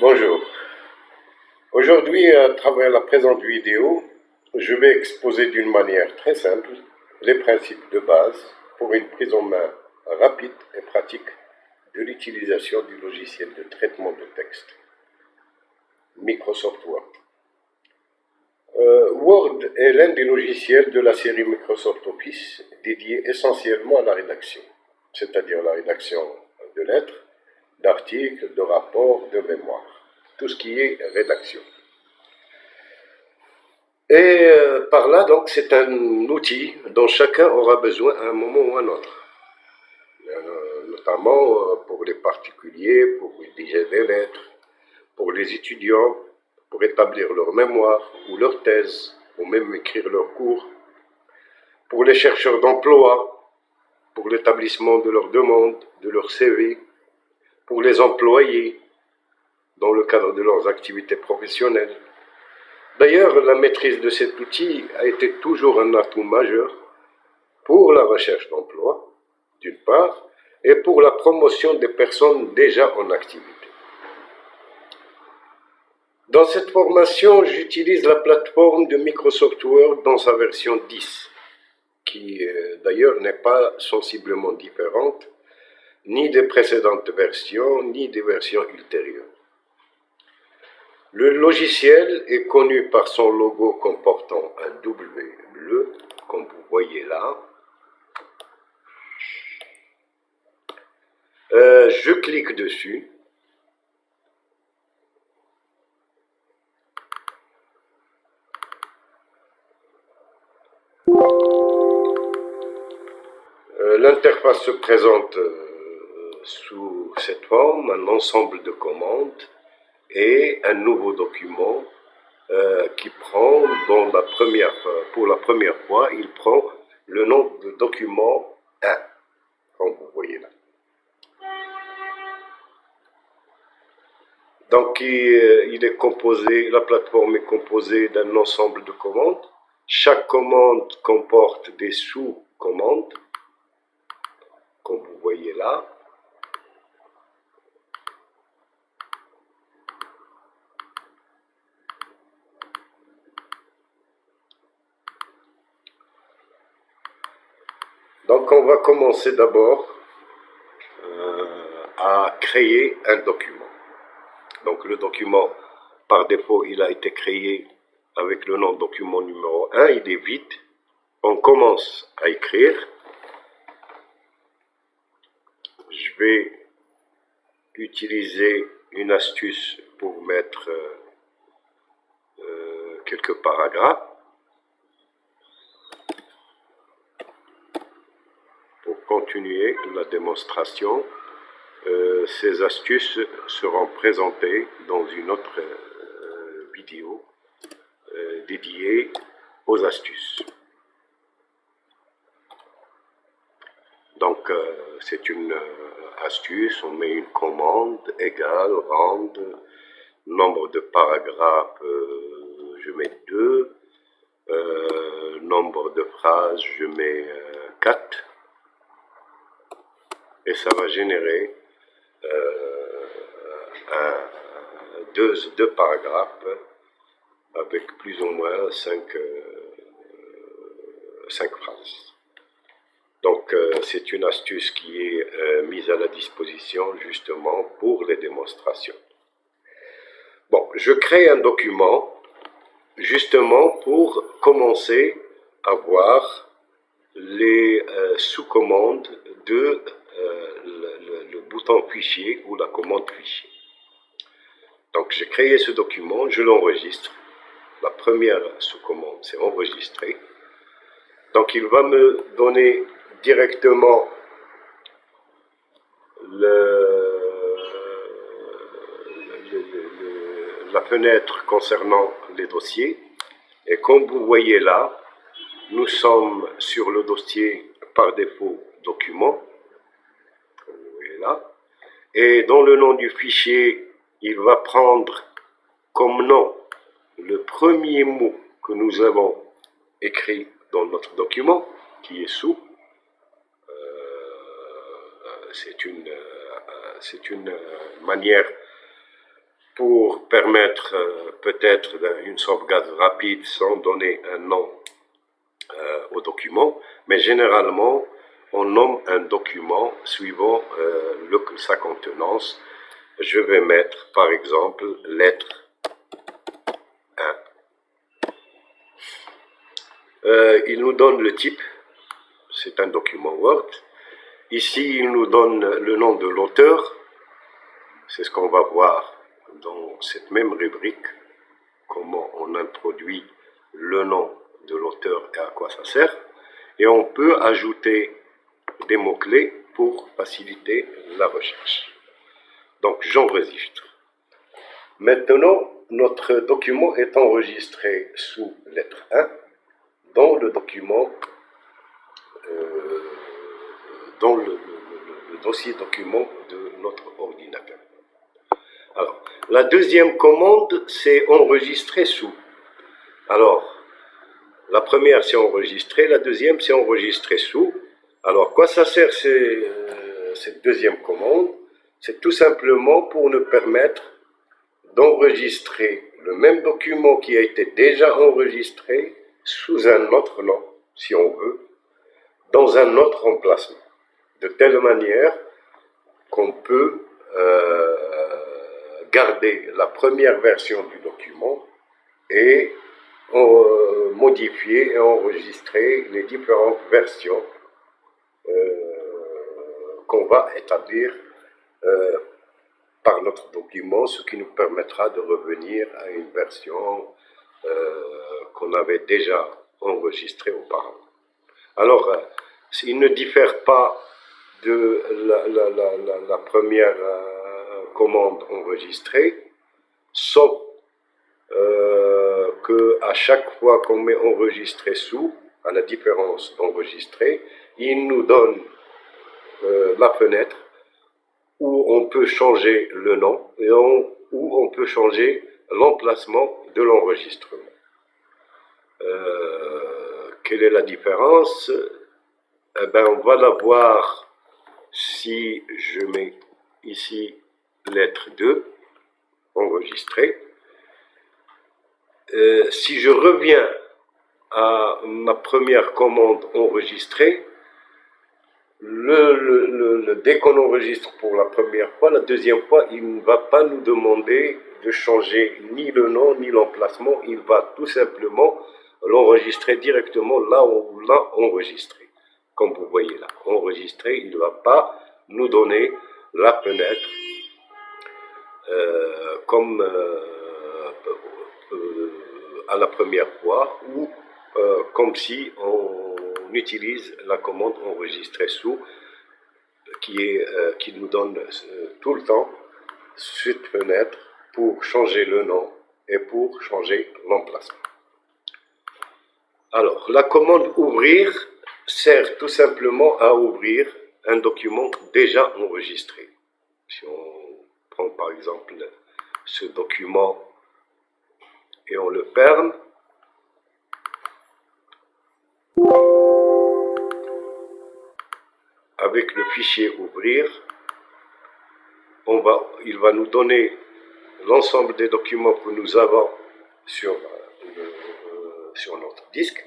Bonjour. Aujourd'hui, à travers la présente vidéo, je vais exposer d'une manière très simple les principes de base pour une prise en main rapide et pratique de l'utilisation du logiciel de traitement de texte Microsoft Word. Word est l'un des logiciels de la série Microsoft Office dédié essentiellement à la rédaction, c'est-à-dire la rédaction de lettres, d'articles, de rapports, de mémoires, tout ce qui est rédaction. Et par là, donc, c'est un outil dont chacun aura besoin à un moment ou à un autre, notamment pour les particuliers, pour rédiger des lettres, pour les étudiants, pour établir leur mémoire ou leur thèse, ou même écrire leurs cours, pour les chercheurs d'emploi, pour l'établissement de leurs demandes, de leur CV, pour les employés, dans le cadre de leurs activités professionnelles. D'ailleurs, la maîtrise de cet outil a été toujours un atout majeur pour la recherche d'emploi, d'une part, et pour la promotion des personnes déjà en activité. Dans cette formation, j'utilise la plateforme de Microsoft Word dans sa version 10, qui d'ailleurs n'est pas sensiblement différente ni des précédentes versions, ni des versions ultérieures. Le logiciel est connu par son logo comportant un W bleu, comme vous voyez là. Je clique dessus. L'interface se présente sous cette forme, un ensemble de commandes et un nouveau document qui prend, pour la première fois, il prend le nom de document 1, comme vous voyez là. Donc la plateforme est composée d'un ensemble de commandes. Chaque commande comporte des sous-commandes, comme vous voyez là. Donc on va commencer d'abord à créer un document. Donc le document, par défaut, il a été créé avec le nom document numéro 1, il est vide. On commence à écrire. Je vais utiliser une astuce pour mettre quelques paragraphes. Pour continuer la démonstration, ces astuces seront présentées dans une autre vidéo dédiée aux astuces. Donc, c'est une astuce, on met une commande égale rand, nombre de paragraphes, je mets 2, nombre de phrases, je mets 4, et ça va générer deux paragraphes avec plus ou moins 5 phrases. Donc c'est une astuce qui est mise à la disposition justement pour les démonstrations. Bon, je crée un document justement pour commencer à voir les sous-commandes de le bouton fichier ou la commande fichier. Donc j'ai créé ce document, je l'enregistre. La première sous-commande, c'est enregistré. Donc il va me donner directement la fenêtre concernant les dossiers. Et comme vous voyez là, nous sommes sur le dossier par défaut document. Comme vous voyez là. Et dans le nom du fichier, il va prendre comme nom le premier mot que nous avons écrit dans notre document, qui est sous. C'est une manière pour permettre peut-être une sauvegarde rapide sans donner un nom au document, mais généralement on nomme un document suivant sa contenance. Je vais mettre par exemple lettre 1. Il nous donne le type, c'est un document Word. Ici il nous donne le nom de l'auteur, c'est ce qu'on va voir dans cette même rubrique, comment on introduit le nom de l'auteur et à quoi ça sert. Et on peut ajouter des mots-clés pour faciliter la recherche. Donc j'enregistre. Maintenant, notre document est enregistré sous lettre 1 dans le document, dans le dossier document de notre ordinateur. Alors, la deuxième commande, c'est enregistrer sous. Alors, la première, c'est enregistrer. La deuxième, c'est enregistrer sous. Alors, quoi ça sert cette deuxième commande? C'est tout simplement pour nous permettre d'enregistrer le même document qui a été déjà enregistré sous un autre nom, si on veut, dans un autre emplacement. De telle manière qu'on peut garder la première version du document et modifier et enregistrer les différentes versions qu'on va établir par notre document, ce qui nous permettra de revenir à une version qu'on avait déjà enregistrée auparavant. Alors, il ne diffère pas de la première commande enregistrée, sauf que à chaque fois qu'on met enregistré sous, à la différence d'enregistrer, il nous donne la fenêtre où on peut changer le nom et où on peut changer l'emplacement de l'enregistrement. Quelle est la différence? Eh ben, on va la voir si je mets ici lettre 2, enregistrée. Si je reviens à ma première commande enregistrée, dès qu'on enregistre pour la première fois, la deuxième fois, il ne va pas nous demander de changer ni le nom ni l'emplacement, il va tout simplement l'enregistrer directement là où on l'a enregistré. Comme vous voyez là, enregistré, il ne va pas nous donner la fenêtre comme à la première fois ou comme si on utilise la commande enregistrer sous qui nous donne tout le temps cette fenêtre pour changer le nom et pour changer l'emplacement. Alors, la commande ouvrir sert tout simplement à ouvrir un document déjà enregistré. Si on prend par exemple ce document et on le ferme, avec le fichier ouvrir, il va nous donner l'ensemble des documents que nous avons sur notre disque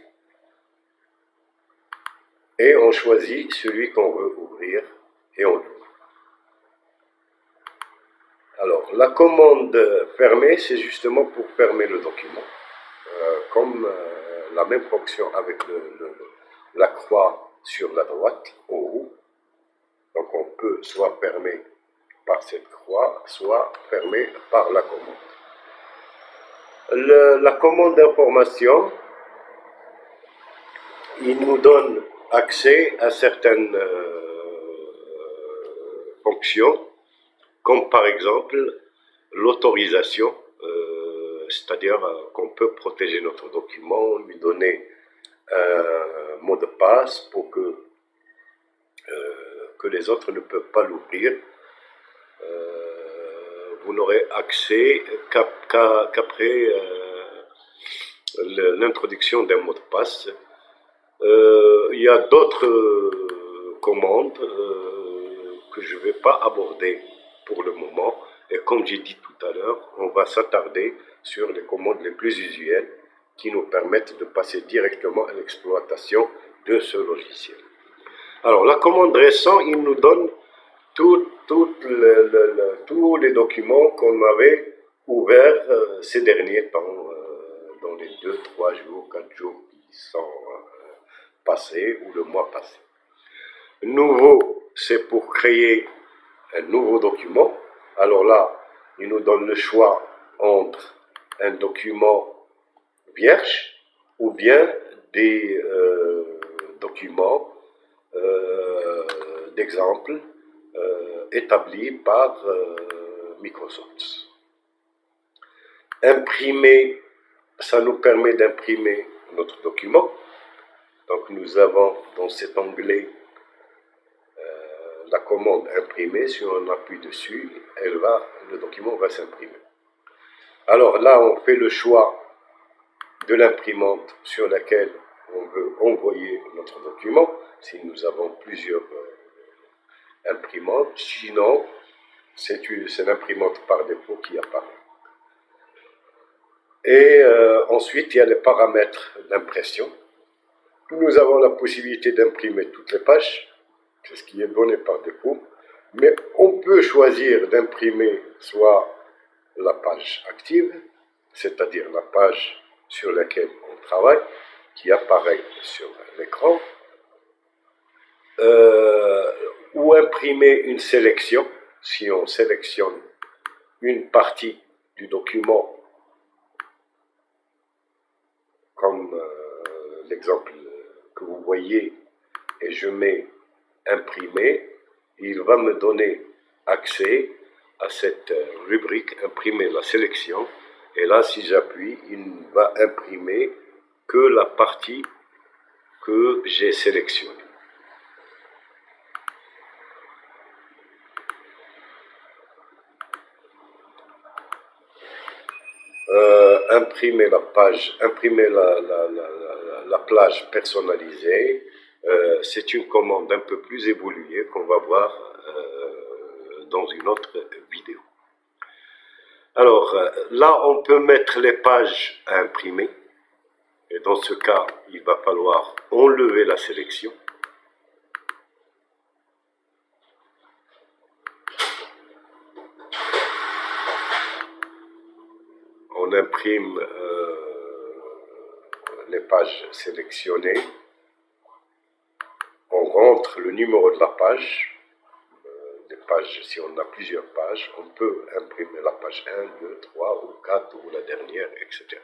et on choisit celui qu'on veut ouvrir et on l'ouvre. Alors, la commande fermer, c'est justement pour fermer le document. Comme la même fonction avec la croix sur la droite, en haut. Donc, on peut soit fermer par cette croix, soit fermer par la commande. La commande d'information, il nous donne accès à certaines fonctions, comme par exemple l'autorisation, c'est-à-dire qu'on peut protéger notre document, lui donner un mot de passe pour que les autres ne peuvent pas l'ouvrir. Vous n'aurez accès qu'après l'introduction d'un mot de passe. Il y a d'autres commandes que je ne vais pas aborder pour le moment, Et comme j'ai dit tout à l'heure, on va s'attarder sur les commandes les plus usuelles qui nous permettent de passer directement à l'exploitation de ce logiciel. Alors, la commande récent, il nous donne tous les documents qu'on avait ouverts ces derniers temps, dans les 2, 3 jours, 4 jours qui sont passés ou le mois passé. Nouveau, c'est pour créer un nouveau document. Alors là, il nous donne le choix entre un document vierge ou bien des documents d'exemple établis par Microsoft. Imprimer, ça nous permet d'imprimer notre document. Donc nous avons dans cet onglet la commande imprimer. Si on appuie dessus, le document va s'imprimer. Alors là, on fait le choix de l'imprimante sur laquelle on veut envoyer notre document, si nous avons plusieurs imprimantes. Sinon, c'est l'imprimante par défaut qui apparaît. Et ensuite, il y a les paramètres d'impression. Nous avons la possibilité d'imprimer toutes les pages, c'est ce qui est donné par défaut, mais on peut choisir d'imprimer soit la page active, c'est-à-dire la page sur laquelle on travaille, qui apparaît sur l'écran, ou imprimer une sélection, si on sélectionne une partie du document, comme l'exemple que vous voyez, et je mets imprimer, il va me donner accès à cette rubrique imprimer la sélection, et là si j'appuie, il ne va imprimer que la partie que j'ai sélectionnée. Imprimer la page, imprimer la plage personnalisée, c'est une commande un peu plus évoluée qu'on va voir dans une autre vidéo. Alors là, on peut mettre les pages à imprimer, et dans ce cas, il va falloir enlever la sélection. On imprime les pages sélectionnées, on rentre le numéro de la page, si on a plusieurs pages, on peut imprimer la page 1, 2, 3 ou 4 ou la dernière, etc.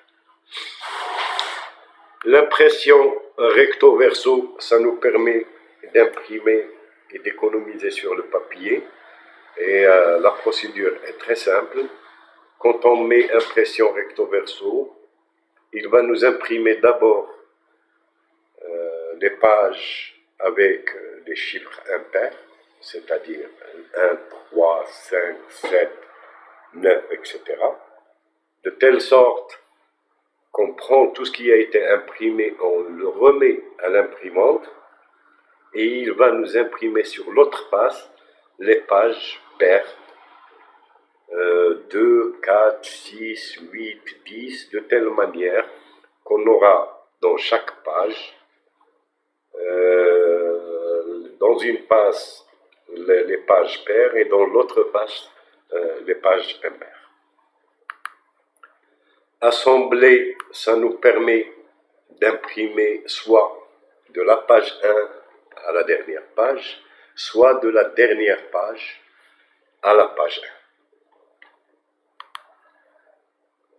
L'impression recto verso, ça nous permet d'imprimer et d'économiser sur le papier, et la procédure est très simple. Quand on met impression recto verso, il va nous imprimer d'abord les pages avec les chiffres impairs, c'est-à-dire 1, 3, 5, 7, 9, etc. De telle sorte qu'on prend tout ce qui a été imprimé, on le remet à l'imprimante, et il va nous imprimer sur l'autre face les pages paires, 2, 4, 6, 8, 10, de telle manière qu'on aura dans chaque page, dans une face les pages paires et dans l'autre face les pages impaires. Assembler, ça nous permet d'imprimer soit de la page 1 à la dernière page, soit de la dernière page à la page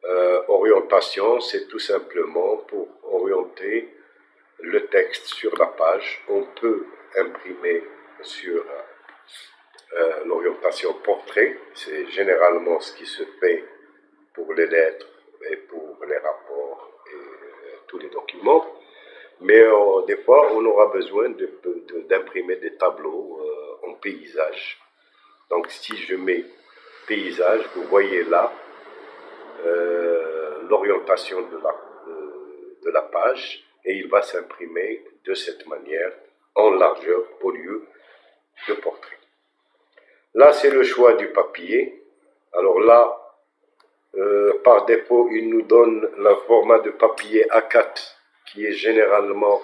1. Orientation, c'est tout simplement pour orienter le texte sur la page. On peut imprimer sur l'orientation portrait, c'est généralement ce qui se fait pour les lettres et pour les rapports et tous les documents, mais des fois on aura besoin d'imprimer des tableaux en paysage. Donc si je mets paysage, vous voyez là l'orientation de la page, et il va s'imprimer de cette manière en largeur au lieu de portrait. Là, c'est le choix du papier. Alors là, par défaut, il nous donne le format de papier A4 qui est généralement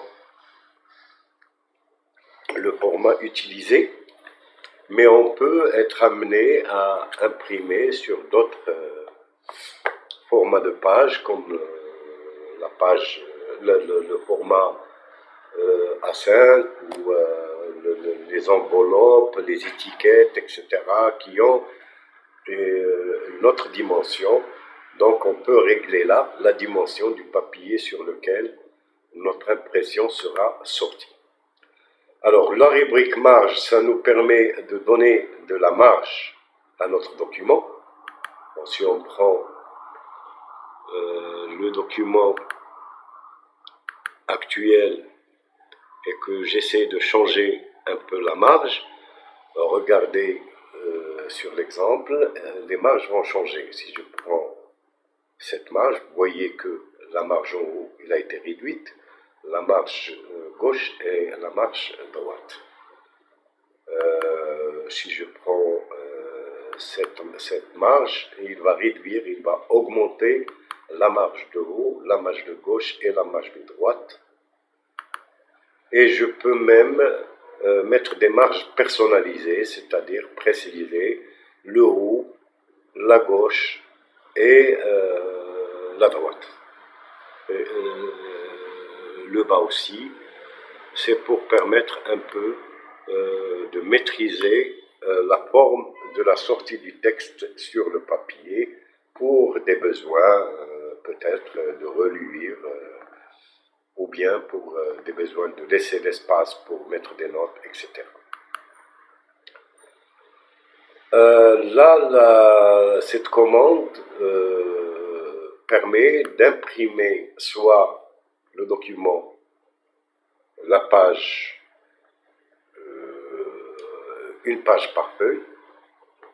le format utilisé, mais on peut être amené à imprimer sur d'autres formats de pages comme la page, le format A5 ou les enveloppes, les étiquettes, etc. qui ont une autre dimension. Donc on peut régler là la dimension du papier sur lequel notre impression sera sortie. Alors la rubrique marge, ça nous permet de donner de la marge à notre document. Bon, si on prend le document actuel et que j'essaie de changer un peu la marge, regardez sur l'exemple, les marges vont changer. Si je prends cette marge, vous voyez que la marge en haut, elle a été réduite, la marge gauche et la marge droite. Si je prends cette marge, il va réduire, il va augmenter la marge de haut, la marge de gauche et la marge de droite. Et je peux même mettre des marges personnalisées, c'est-à-dire préciser le haut, la gauche et la droite. Le bas aussi, c'est pour permettre un peu de maîtriser la forme de la sortie du texte sur le papier pour des besoins peut-être de relire ou bien pour des besoins de laisser l'espace pour mettre des notes, etc. Cette commande permet d'imprimer soit le document, la page, une page par feuille.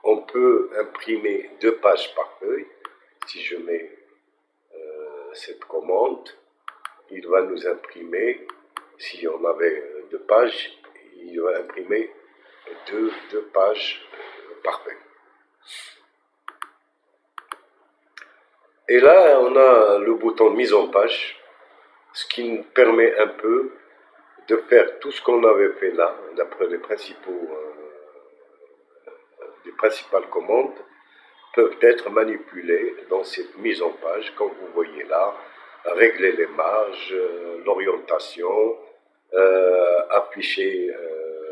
On peut imprimer 2 pages par feuille. Si je mets cette commande, il va nous imprimer, si on avait 2 pages, il va imprimer 2 pages par feuille. Et là, on a le bouton mise en page, ce qui nous permet un peu de faire tout ce qu'on avait fait là, d'après les principales commandes, peuvent être manipulées dans cette mise en page, comme vous voyez là, régler les marges, l'orientation, afficher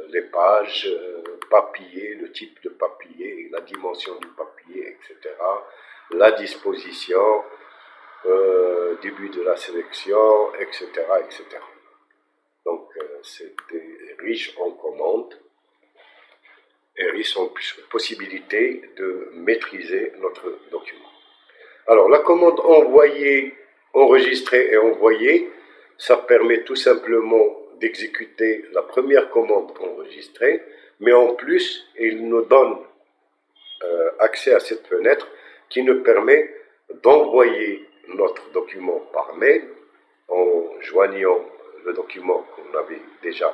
les pages, papier, le type de papier, la dimension du papier, etc., la disposition, début de la sélection, etc., etc. Donc c'est riche en commandes et riche en possibilité de maîtriser notre document. Alors la commande envoyer, enregistrer et envoyer, ça permet tout simplement d'exécuter la première commande enregistrée, mais en plus il nous donne accès à cette fenêtre qui nous permet d'envoyer notre document par mail en joignant le document qu'on avait déjà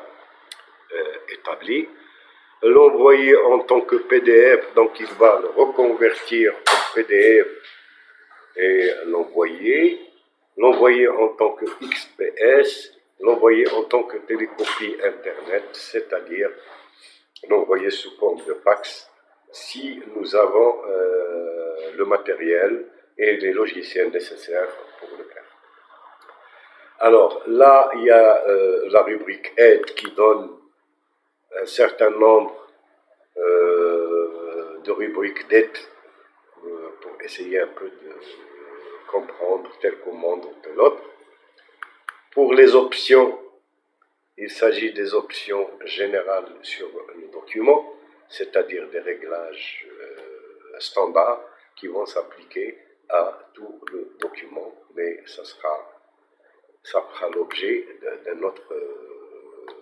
établi, l'envoyer en tant que PDF, donc il va le reconvertir en PDF et l'envoyer en tant que XPS, l'envoyer en tant que télécopie Internet, c'est-à-dire l'envoyer sous forme de fax si nous avons le matériel et les logiciels nécessaires pour le faire. Alors là, il y a la rubrique aide qui donne un certain nombre de rubriques d'aide pour essayer un peu de comprendre telle commande ou telle autre. Pour les options, il s'agit des options générales sur le document, c'est-à-dire des réglages standards qui vont s'appliquer à tout le document, mais ça fera l'objet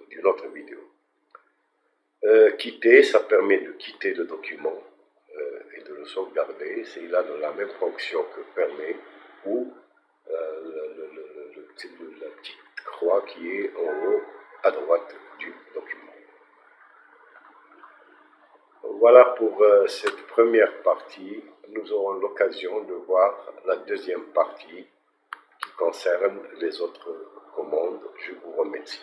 d'une autre vidéo. Quitter, ça permet de quitter le document et de le sauvegarder. Il a la même fonction que fermer ou la petite croix qui est en haut à droite du document. Voilà pour cette première partie. nous aurons l'occasion de voir la deuxième partie qui concerne les autres commandes. Je vous remercie.